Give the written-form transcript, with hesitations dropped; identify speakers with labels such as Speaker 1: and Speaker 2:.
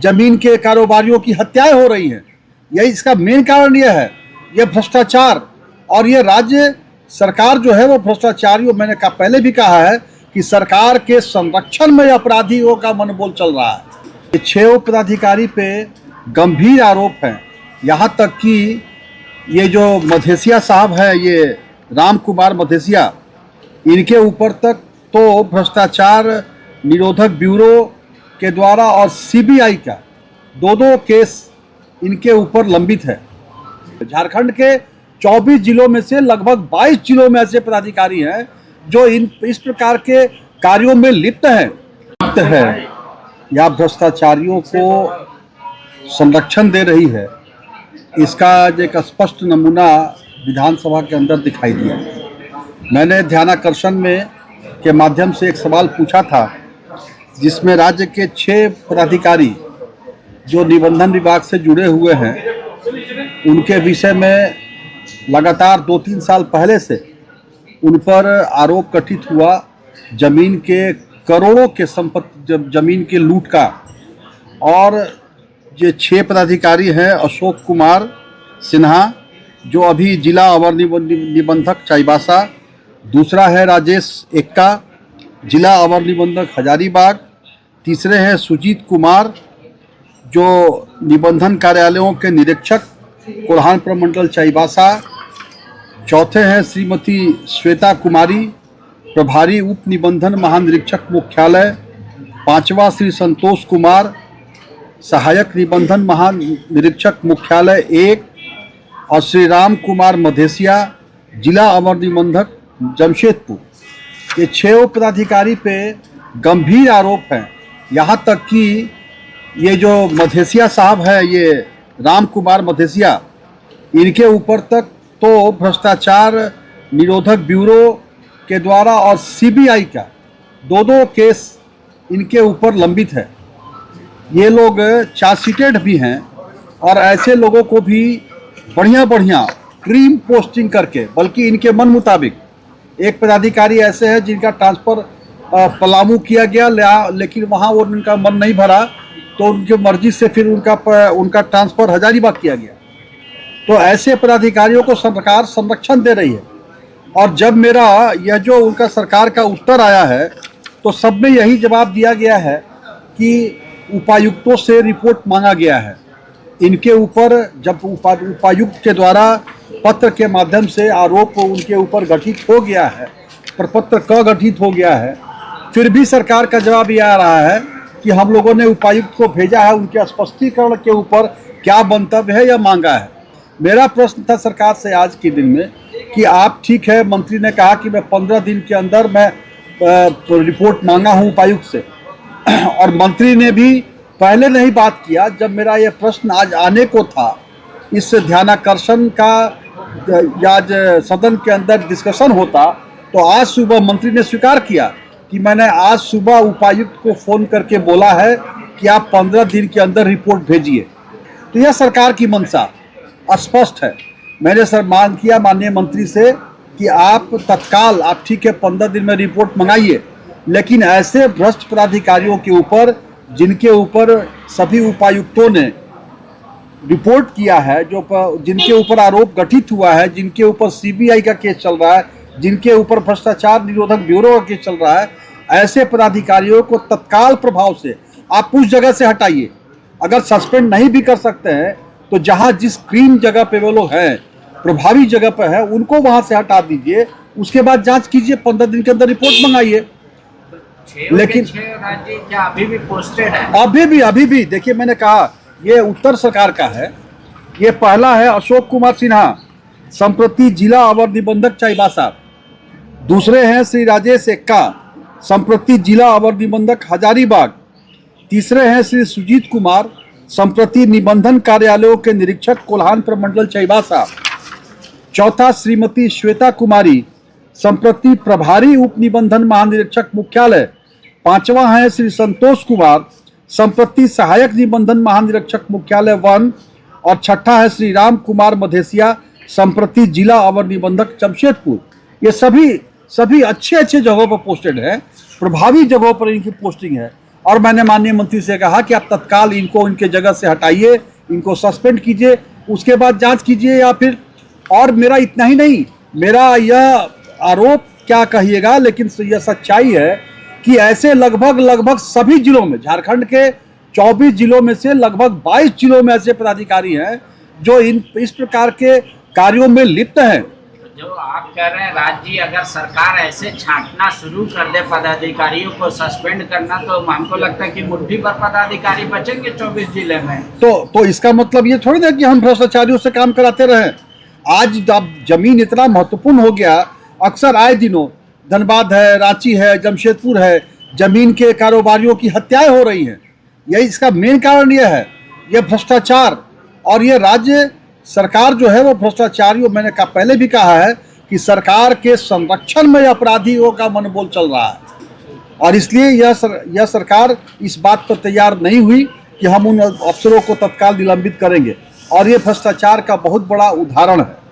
Speaker 1: जमीन के कारोबारियों की हत्याएं हो रही हैं। यही इसका मेन कारण यह है, यह भ्रष्टाचार। और ये राज्य सरकार जो है वो भ्रष्टाचारियों, मैंने पहले भी कहा है कि सरकार के संरक्षण में अपराधियों का मनोबल चल रहा है। ये 6 पदाधिकारी पे गंभीर आरोप हैं। यहाँ तक कि ये जो मधेसिया साहब है, ये राम कुमार मधेसिया, इनके ऊपर तक तो भ्रष्टाचार निरोधक ब्यूरो के द्वारा और सीबीआई का 2 केस इनके ऊपर लंबित है। झारखंड के 24 जिलों में से लगभग 22 जिलों में ऐसे पदाधिकारी हैं जो इस प्रकार के कार्यों में लिप्त है या भ्रष्टाचारियों को संरक्षण दे रही है। इसका एक स्पष्ट नमूना विधानसभा के अंदर दिखाई दिया। मैंने ध्यानाकर्षण में के माध्यम से एक सवाल पूछा था, जिसमें राज्य के 6 पदाधिकारी जो निबंधन विभाग से जुड़े हुए हैं, उनके विषय में लगातार 2-3 साल पहले से उन पर आरोप गठित हुआ जमीन के करोड़ों के संपत्ति, जमीन के लूट का। और ये 6 पदाधिकारी हैं अशोक कुमार सिन्हा, जो अभी जिला अवर निबंधक चाईबासा, दूसरा है राजेश एक्का, जिला अवर निबंधक हजारीबाग, तीसरे हैं सुजीत कुमार, जो निबंधन कार्यालयों के निरीक्षक कोल्हान प्रमंडल चाईबासा, चौथे हैं श्रीमती श्वेता कुमारी, प्रभारी उप निबंधन महानिरीक्षक मुख्यालय, पांचवा श्री संतोष कुमार, सहायक निबंधन महानिरीक्षक मुख्यालय 1, और श्री राम कुमार मधेसिया, जिला अवर निबंधक जमशेदपुर। ये 6 पदाधिकारी पे गंभीर आरोप हैं। यहाँ तक कि ये जो मधेसिया साहब है, ये राम कुमार मधेसिया, इनके ऊपर तक तो भ्रष्टाचार निरोधक ब्यूरो के द्वारा और सीबीआई का 2 केस इनके ऊपर लंबित है। ये लोग चार्जशीटेड भी हैं और ऐसे लोगों को भी बढ़िया क्रीम पोस्टिंग करके, बल्कि इनके मन मुताबिक, एक पदाधिकारी ऐसे हैं जिनका ट्रांसफ़र पलामू किया गया, लेकिन वहाँ वो उनका मन नहीं भरा तो उनकी मर्जी से फिर उनका ट्रांसफ़र हजारीबाग किया गया। तो ऐसे पदाधिकारियों को सरकार संरक्षण दे रही है। और जब मेरा यह जो उनका सरकार का उत्तर आया है, तो सब में यही जवाब दिया गया है कि उपायुक्तों से रिपोर्ट मांगा गया है। इनके ऊपर जब उपायुक्त के द्वारा पत्र के माध्यम से आरोप उनके ऊपर गठित हो गया है, प्रपत्र क गठित हो गया है, फिर भी सरकार का जवाब ये आ रहा है कि हम लोगों ने उपायुक्त को भेजा है, उनके स्पष्टीकरण के ऊपर क्या मंतव्य है या मांगा है। मेरा प्रश्न था सरकार से आज के दिन में कि आप, ठीक है, मंत्री ने कहा कि मैं 15 दिन के अंदर मैं रिपोर्ट मांगा हूँ उपायुक्त से, और मंत्री ने भी पहले नहीं बात किया। जब मेरा ये प्रश्न आज आने को था, इस ध्यानाकर्षण का आज सदन के अंदर डिस्कशन होता, तो आज सुबह मंत्री ने स्वीकार किया कि मैंने आज सुबह उपायुक्त को फ़ोन करके बोला है कि आप 15 दिन के अंदर रिपोर्ट भेजिए। तो यह सरकार की मंशा स्पष्ट है। मैंने सर मांग किया माननीय मंत्री से कि आप तत्काल, आप ठीक है 15 दिन में रिपोर्ट मंगाइए, लेकिन ऐसे भ्रष्ट पदाधिकारियों के ऊपर, जिनके ऊपर सभी उपायुक्तों ने रिपोर्ट किया है, जिनके ऊपर आरोप गठित हुआ है, जिनके ऊपर सीबीआई का केस चल रहा है, जिनके ऊपर भ्रष्टाचार निरोधक ब्यूरो का केस चल रहा है, ऐसे पदाधिकारियों को तत्काल प्रभाव से आप उस जगह से हटाइए। अगर सस्पेंड नहीं भी कर सकते हैं तो जहां जिस क्रीम जगह पे वो लोग हैं, प्रभावी जगह पे है, उनको वहां से हटा दीजिए। उसके बाद जांच कीजिए, 15 दिन के अंदर रिपोर्ट मंगाइए। लेकिन
Speaker 2: क्या अभी भी पोस्टेड है?
Speaker 1: अभी भी देखिए, मैंने कहा ये उत्तर सरकार का है। ये पहला है अशोक कुमार सिन्हा, संप्रति जिला अवर निबंधक चाईबासा। दूसरे हैं श्री राजेश एक्का, संप्रति जिला अवर निबंधक हजारीबाग। तीसरे हैं श्री सुजीत कुमार, संप्रति निबंधन कार्यालयों के निरीक्षक कोल्हान प्रमंडल चाईबासा। चौथा श्रीमती श्वेता कुमारी, संप्रति प्रभारी उप निबंधन महानिरीक्षक मुख्यालय। पांचवा है श्री संतोष कुमार, संप्रति सहायक निबंधन महानिरीक्षक मुख्यालय 1। और छठा है श्री राम कुमार मधेसिया, संप्रति जिला अवर निबंधक जमशेदपुर। ये सभी अच्छे जगहों पर पोस्टेड है, प्रभावी जगहों पर इनकी पोस्टिंग है। और मैंने माननीय मंत्री से कहा कि आप तत्काल इनको इनके जगह से हटाइए, इनको सस्पेंड कीजिए, उसके बाद जांच कीजिए या फिर। और मेरा इतना ही नहीं, मेरा यह आरोप क्या कहिएगा, लेकिन यह सच्चाई है कि ऐसे लगभग सभी जिलों में, झारखंड के 24 जिलों में से लगभग 22 जिलों में ऐसे पदाधिकारी हैं जो इस प्रकार के कार्यों में लिप्त हैं।
Speaker 2: जो आप कह रहे हैं राज्य, अगर सरकार ऐसे छांटना शुरू कर दे, पदाधिकारियों को सस्पेंड करना, तो हमको लगता है कि मुट्ठी पर पदाधिकारी बचेंगे 24 जिले में।
Speaker 1: तो इसका मतलब ये थोड़ी ना कि हम भ्रष्टाचारियों से काम कराते रहें। आज अब जमीन इतना महत्वपूर्ण हो गया, अक्सर आए दिनों धनबाद है, रांची है, जमशेदपुर है, जमीन के कारोबारियों की हत्याएं हो रही हैं। यही इसका मेन कारण यह है, यह भ्रष्टाचार। और ये राज्य सरकार जो है वो भ्रष्टाचारियों, मैंने पहले भी कहा है कि सरकार के संरक्षण में अपराधियों का मनोबल चल रहा है। और इसलिए यह सरकार इस बात पर तैयार नहीं हुई कि हम उन अफसरों को तत्काल निलंबित करेंगे, और ये भ्रष्टाचार का बहुत बड़ा उदाहरण है।